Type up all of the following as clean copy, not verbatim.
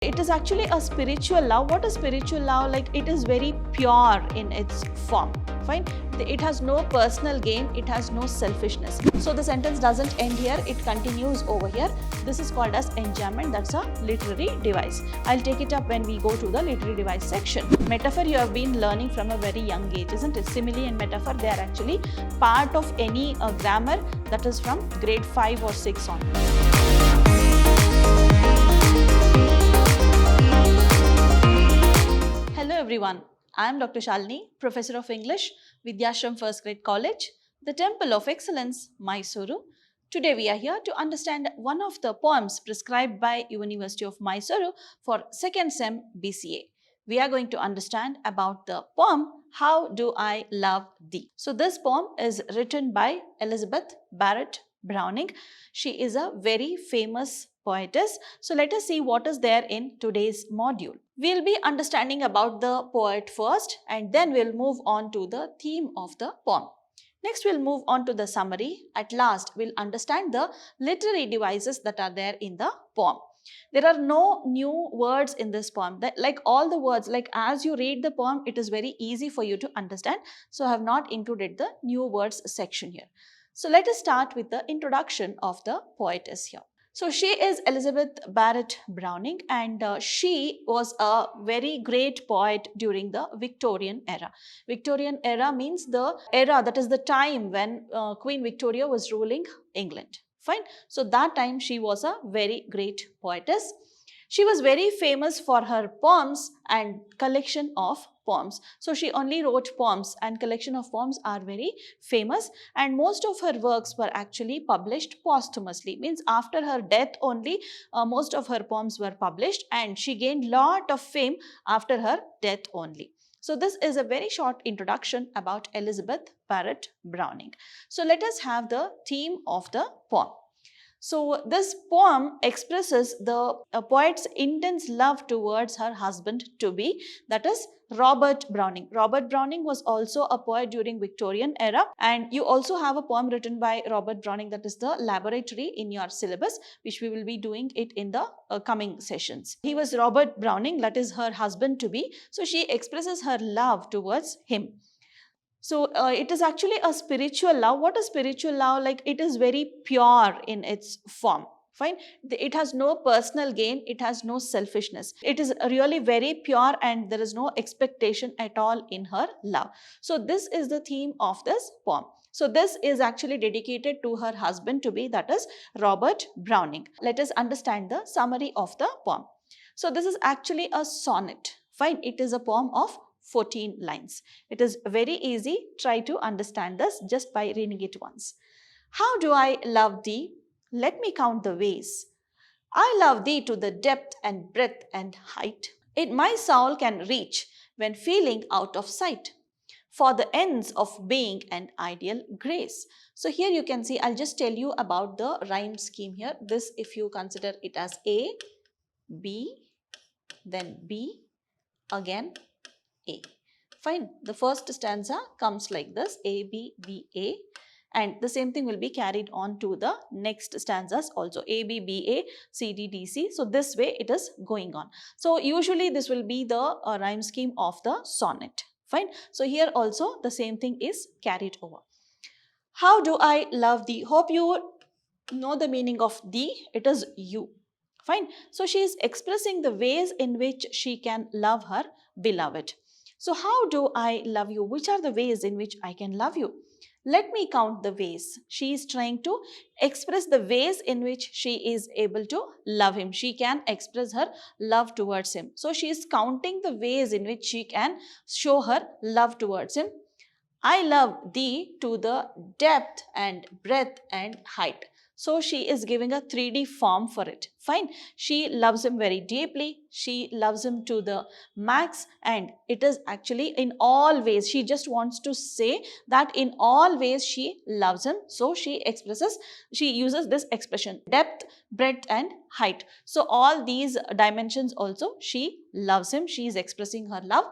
It is actually a spiritual love. What is spiritual love? Like, it is very pure in its form. Fine. It has no personal gain. It has no selfishness. So the sentence doesn't end here. It continues over here. This is called as enjambment. That's a literary device. I'll take it up when we go to the literary device section. Metaphor you have been learning from a very young age, isn't it? Simile and metaphor, they are actually part of any grammar, that is from grade 5 or 6 on. Hello everyone, I am Dr. Shalini, Professor of English, Vidhyaashram First Grade College, the Temple of Excellence, MYSURU. Today we are here to understand one of the poems prescribed by University of MYSURU for 2nd Sem B.Ca. We are going to understand about the poem, How Do I Love Thee? So this poem is written by Elizabeth Barrett Browning. She is a very famous poetess. So let us see what is there in today's module. We'll be understanding about the poet first, and then we'll move on to the theme of the poem. Next, we'll move on to the summary. At last, we'll understand the literary devices that are there in the poem. There are no new words in this poem. Like all the words, like as you read the poem, it is very easy for you to understand. So I have not included the new words section here. So let us start with the introduction of the poetess here. So she is Elizabeth Barrett Browning, and she was a very great poet during the Victorian era. Victorian era means the era, that is the time when Queen Victoria was ruling England. Fine. So that time she was a very great poetess. She was very famous for her poems and collection of poems. So she only wrote poems, and collection of poems are very famous, and most of her works were actually published posthumously. Means after her death only most of her poems were published, and she gained lot of fame after her death only. So this is a very short introduction about Elizabeth Barrett Browning. So let us have the theme of the poem. So this poem expresses the poet's intense love towards her husband-to-be, that is Robert Browning. Robert Browning was also a poet during Victorian era, and you also have a poem written by Robert Browning, that is the laboratory in your syllabus, which we will be doing it in the coming sessions. He was Robert Browning, that is her husband-to-be. So she expresses her love towards him. So it is actually a spiritual love. What is spiritual love? Like, it is very pure in its form. Fine. It has no personal gain. It has no selfishness. It is really very pure, and there is no expectation at all in her love. So this is the theme of this poem. So this is actually dedicated to her husband-to-be, that is Robert Browning. Let us understand the summary of the poem. So this is actually a sonnet. Fine. It is a poem of 14 lines. It is very easy. Try to understand this just by reading it once. How do I love thee? Let me count the ways. I love thee to the depth and breadth and height it my soul can reach when feeling out of sight, for the ends of being and ideal grace. So here you can see, I'll just tell you about the rhyme scheme here. This, if you consider it as A, B, then B, again A. Fine. The first stanza comes like this, A, B, B, A. And the same thing will be carried on to the next stanzas also, A, B, B, A, C, D, D, C. So this way it is going on. So usually this will be the rhyme scheme of the sonnet. Fine. So here also the same thing is carried over. How do I love thee? Hope you know the meaning of thee. It is you. Fine. So she is expressing the ways in which she can love her beloved. So how do I love you? Which are the ways in which I can love you? Let me count the ways. She is trying to express the ways in which she is able to love him. She can express her love towards him. So she is counting the ways in which she can show her love towards him. I love thee to the depth and breadth and height. So she is giving a 3D form for it. Fine. She loves him very deeply. She loves him to the max, and it is actually in all ways. She just wants to say that in all ways she loves him. So she uses this expression, depth, breadth and height. So all these dimensions also she loves him. She is expressing her love.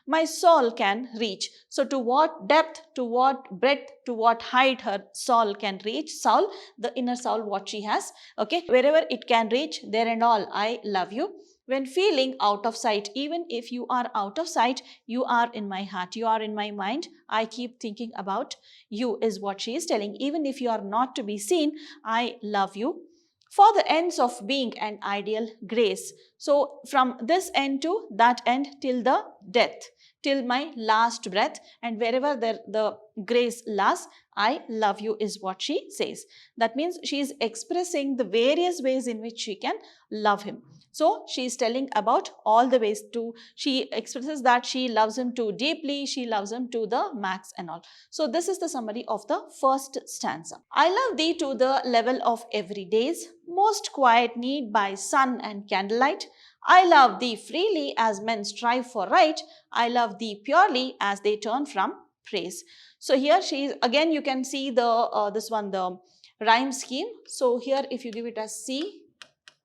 My soul can reach. So to what depth, to what breadth, to what height her soul can reach. Soul, the inner soul, what she has. Okay, wherever it can reach, there and all, I love you. When feeling out of sight, even if you are out of sight, you are in my heart, you are in my mind. I keep thinking about you is what she is telling. Even if you are not to be seen, I love you. For the ends of being an ideal grace. So from this end to that end till the death, till my last breath, and wherever the grace lasts, I love you is what she says. That means she is expressing the various ways in which she can love him. So she is telling about all the ways to, she expresses that she loves him too deeply, she loves him to the max and all. So this is the summary of the first stanza. I love thee to the level of every day's most quiet need by sun and candlelight. I love thee freely as men strive for right. I love thee purely as they turn from praise. So here she is, again you can see the this one, the rhyme scheme. So here if you give it as C,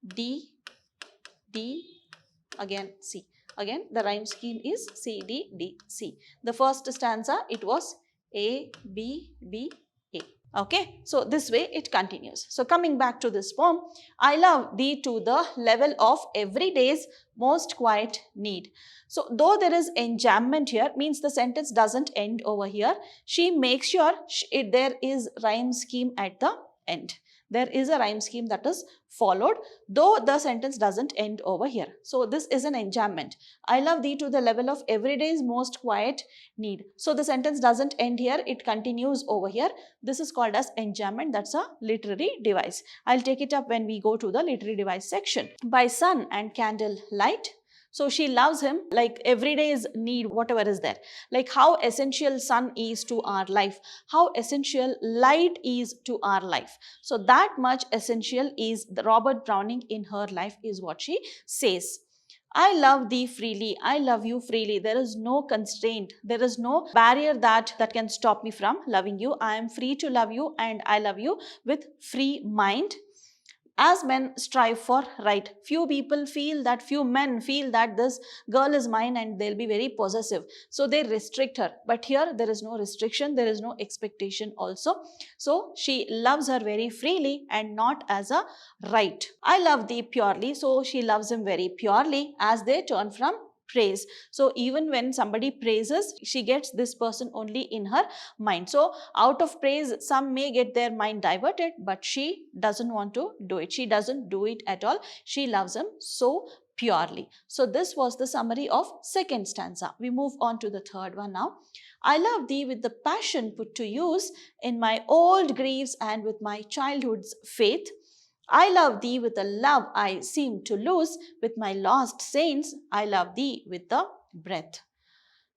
D, D, again C. Again the rhyme scheme is C, D, D, C. The first stanza it was A, B, B, A. Okay, so this way it continues. So coming back to this poem, I love thee to the level of every day's most quiet need. So though there is enjambment here, means the sentence doesn't end over here. She makes sure there is rhyme scheme at the end. There is a rhyme scheme that is followed, though the sentence doesn't end over here. So this is an enjambment. I love thee to the level of every day's most quiet need. So the sentence doesn't end here, it continues over here. This is called as enjambment. That's a literary device. I'll take it up when we go to the literary device section. By sun and candle light. So she loves him like every day's need, whatever is there. Like how essential sun is to our life, how essential light is to our life. So that much essential is the Robert Browning in her life is what she says. I love thee freely. I love you freely. There is no constraint. There is no barrier that can stop me from loving you. I am free to love you and I love you with free mind. As men strive for right. Few men feel that this girl is mine and they'll be very possessive. So they restrict her. But here there is no restriction, there is no expectation also. So she loves her very freely and not as a right. I love thee purely. So she loves him very purely as they turn from praise. So even when somebody praises, she gets this person only in her mind. So out of praise, some may get their mind diverted, but she doesn't want to do it. She doesn't do it at all. She loves him so purely. So this was the summary of second stanza. We move on to the third one now. I love thee with the passion put to use in my old griefs and with my childhood's faith. I love thee with a love I seem to lose. With my lost saints, I love thee with the breath.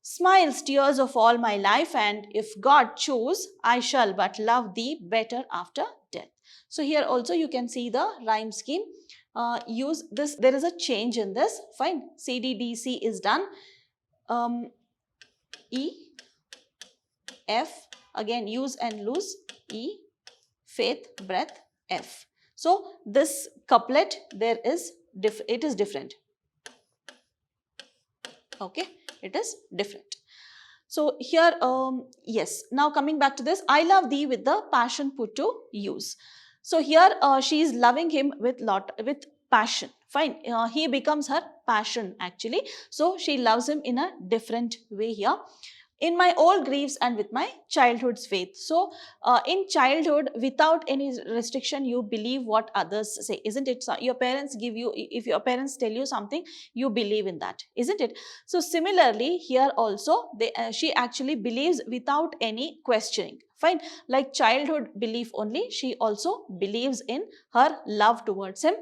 Smiles, tears of all my life, and if God choose, I shall but love thee better after death. So here also you can see the rhyme scheme. Use this. There is a change in this. Fine. C, D, D, C is done. E, F. Again use and lose. E, faith, breath, F. So this couplet it is different. Okay, it is different. So here, yes, now coming back to this, I love thee with the passion put to use. So here she is loving him with passion. Fine, he becomes her passion actually. So she loves him in a different way here. In my old griefs and with my childhood's faith. So in childhood, without any restriction, you believe what others say, isn't it? So your parents give you, if your parents tell you something, you believe in that, isn't it? So similarly here also, she actually believes without any questioning. Fine, like childhood belief only, she also believes in her love towards him.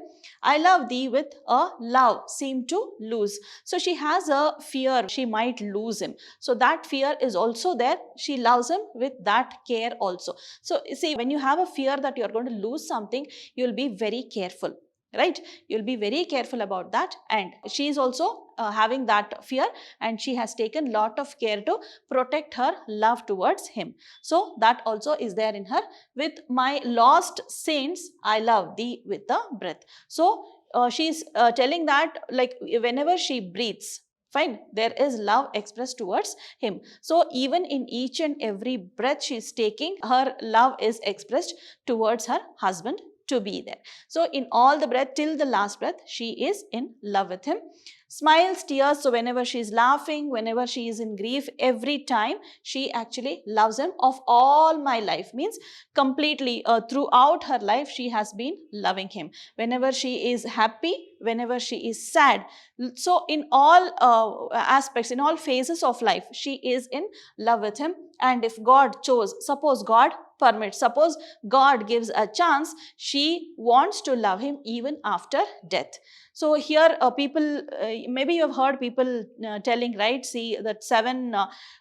I love thee with a love seem to lose. So she has a fear she might lose him. So that fear is also there. She loves him with that care also. So see, when you have a fear that you are going to lose something, you will be very careful. Right, you'll be very careful about that, and she is also having that fear, and she has taken lot of care to protect her love towards him. So that also is there in her. With my lost saints, I love thee with the breath. So she's telling that like whenever she breathes, fine, there is love expressed towards him. So even in each and every breath she is taking, her love is expressed towards her husband to be there. So in all the breath, till the last breath, she is in love with him. Smiles, tears, so whenever she is laughing, whenever she is in grief, every time she actually loves him. Of all my life means completely throughout her life she has been loving him. Whenever she is happy, whenever she is sad, so in all aspects, in all phases of life, she is in love with him. And if God chose, suppose God permits, suppose God gives a chance, she wants to love him even after death. So here people, maybe you have heard people telling, right, see that 7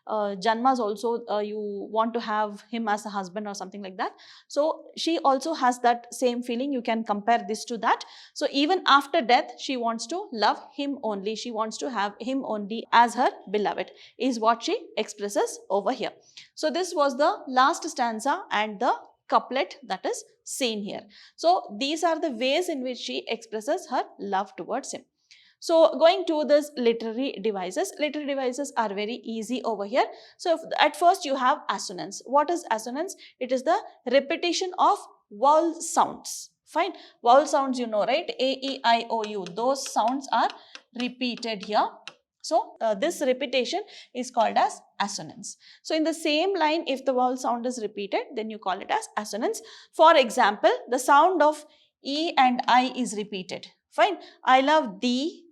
janmas also you want to have him as a husband or something like that. So she also has that same feeling. You can compare this to that. So even after death, she wants to love him only. She wants to have him only as her beloved, is what she expresses over here. So this was the last stanza and the couplet that is seen here. So these are the ways in which she expresses her love towards him. So going to this literary devices are very easy over here. So at first you have assonance. What is assonance? It is the repetition of vowel sounds. Fine. Vowel sounds, you know, right? A, E, I, O, U. Those sounds are repeated here. So this repetition is called as assonance. So in the same line, if the vowel sound is repeated, then you call it as assonance. For example, the sound of E and I is repeated. Fine. I love thee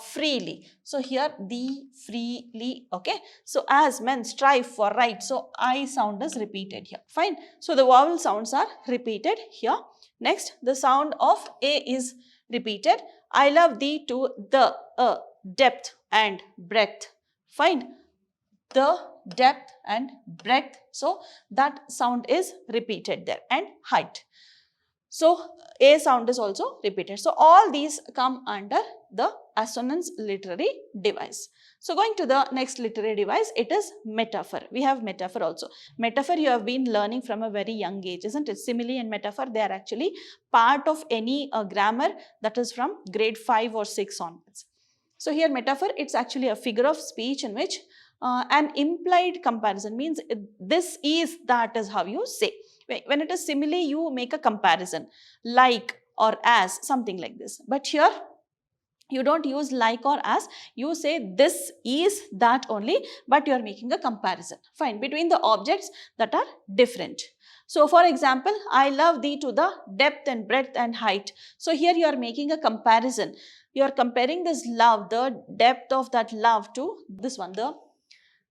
freely. So here thee, freely. Okay. So as men strive for right. So I sound is repeated here. Fine. So the vowel sounds are repeated here. Next, the sound of A is repeated. I love thee to the depth and breadth. Fine. The depth and breadth. So that sound is repeated there. And height. So A sound is also repeated. So all these come under the assonance literary device. So going to the next literary device, it is metaphor. We have metaphor also. Metaphor you have been learning from a very young age, isn't it? Simile and metaphor, they are actually part of any grammar that is from grade 5 or 6 onwards. So here metaphor, it's actually a figure of speech in which an implied comparison means this is, that is how you say. When it is simile, you make a comparison, like or as, something like this. But here, you don't use like or as, you say this is, that only, but you are making a comparison. Fine, between the objects that are different. So for example, I love thee to the depth and breadth and height. So here you are making a comparison. You are comparing this love, the depth of that love to this one, the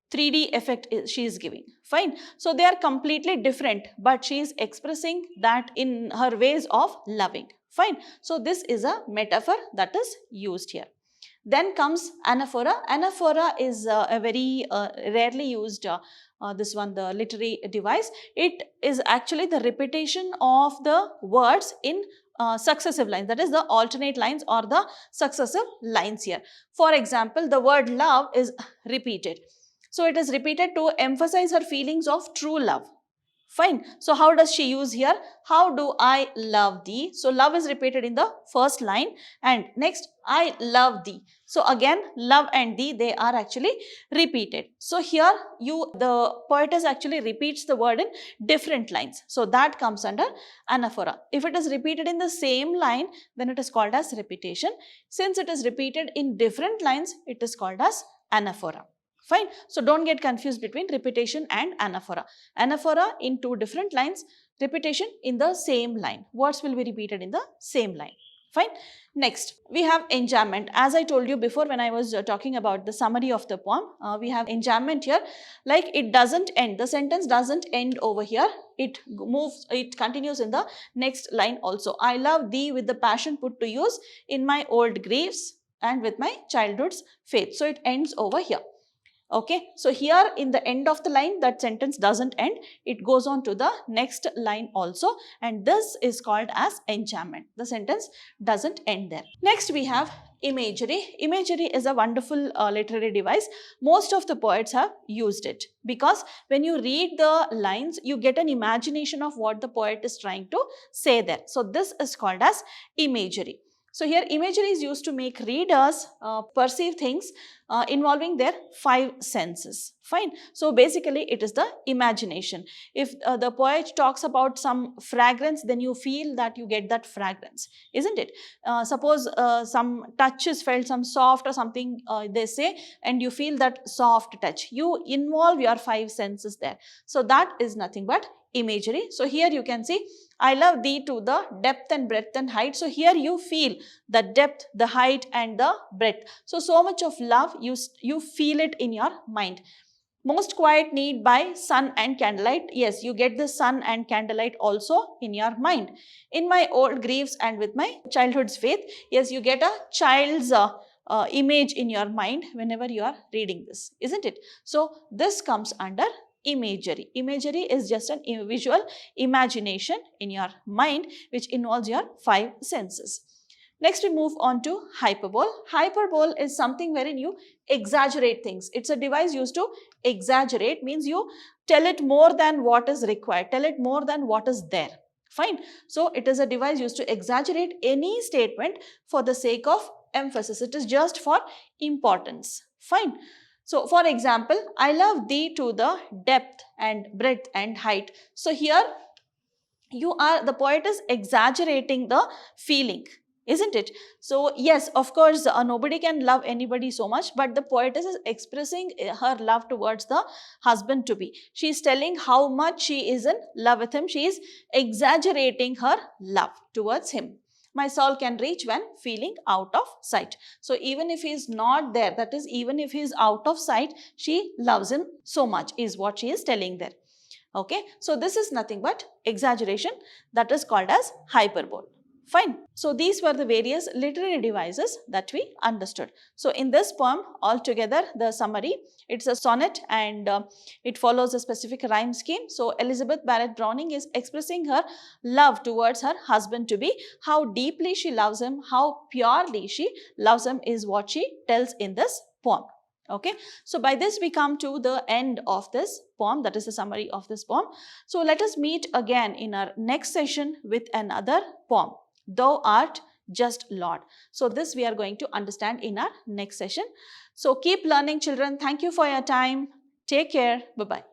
3D effect she is giving. Fine. So they are completely different, but she is expressing that in her ways of loving. Fine. So this is a metaphor that is used here. Then comes anaphora. Anaphora is a very rarely used this one, the literary device. It is actually the repetition of the words in successive lines, that is the alternate lines or the successive lines here. For example, the word love is repeated. So it is repeated to emphasize her feelings of true love. Fine. So how does she use here? How do I love thee? So love is repeated in the first line, and next I love thee. So again love and thee, they are actually repeated. So here the poetess actually repeats the word in different lines. So that comes under anaphora. If it is repeated in the same line, then it is called as repetition. Since it is repeated in different lines, it is called as anaphora. Fine. So don't get confused between repetition and anaphora. Anaphora in two different lines, repetition in the same line. Words will be repeated in the same line. Fine. Next, we have enjambment. As I told you before when I was talking about the summary of the poem, we have enjambment here. Like it doesn't end. The sentence doesn't end over here. It moves, it continues in the next line also. I love thee with the passion put to use in my old griefs and with my childhood's faith. So it ends over here. Okay, so here in the end of the line, that sentence doesn't end. It goes on to the next line also, and this is called as enjambment. The sentence doesn't end there. Next we have imagery. Imagery is a wonderful literary device. Most of the poets have used it because when you read the lines, you get an imagination of what the poet is trying to say there. So this is called as imagery. So here imagery is used to make readers perceive things involving their five senses. Fine. So basically it is the imagination. If the poet talks about some fragrance, then you feel that you get that fragrance, isn't it? Suppose some touch is felt, some soft or something they say, and you feel that soft touch. You involve your five senses there. So that is nothing but imagery. So here you can see, I love thee to the depth and breadth and height. So here you feel the depth, the height and the breadth. So much of love, you feel it in your mind. Most quiet need by sun and candlelight. Yes, you get the sun and candlelight also in your mind. In my old griefs and with my childhood's faith. Yes, you get a child's image in your mind whenever you are reading this, isn't it? So this comes under imagery. Imagery is just an visual imagination in your mind which involves your five senses. Next we move on to hyperbole. Hyperbole is something wherein you exaggerate things. It's a device used to exaggerate, means you tell it more than what is required, tell it more than what is there. Fine. So it is a device used to exaggerate any statement for the sake of emphasis. It is just for importance. Fine. So for example, I love thee to the depth and breadth and height. So here the poet is exaggerating the feeling, isn't it? So yes, of course, nobody can love anybody so much, but the poetess is expressing her love towards the husband to be. She is telling how much she is in love with him. She is exaggerating her love towards him. My soul can reach when feeling out of sight. So even if he is not there, that is, even if he is out of sight, she loves him so much, is what she is telling there. Okay, so this is nothing but exaggeration, that is called as hyperbole. Fine. So these were the various literary devices that we understood. So in this poem, altogether, the summary, it's a sonnet and it follows a specific rhyme scheme. So Elizabeth Barrett Browning is expressing her love towards her husband to be. How deeply she loves him, how purely she loves him is what she tells in this poem. Okay, so by this we come to the end of this poem, that is the summary of this poem. So let us meet again in our next session with another poem, Thou art just Lord. So this we are going to understand in our next session. So keep learning, children. Thank you for your time. Take care. Bye-bye.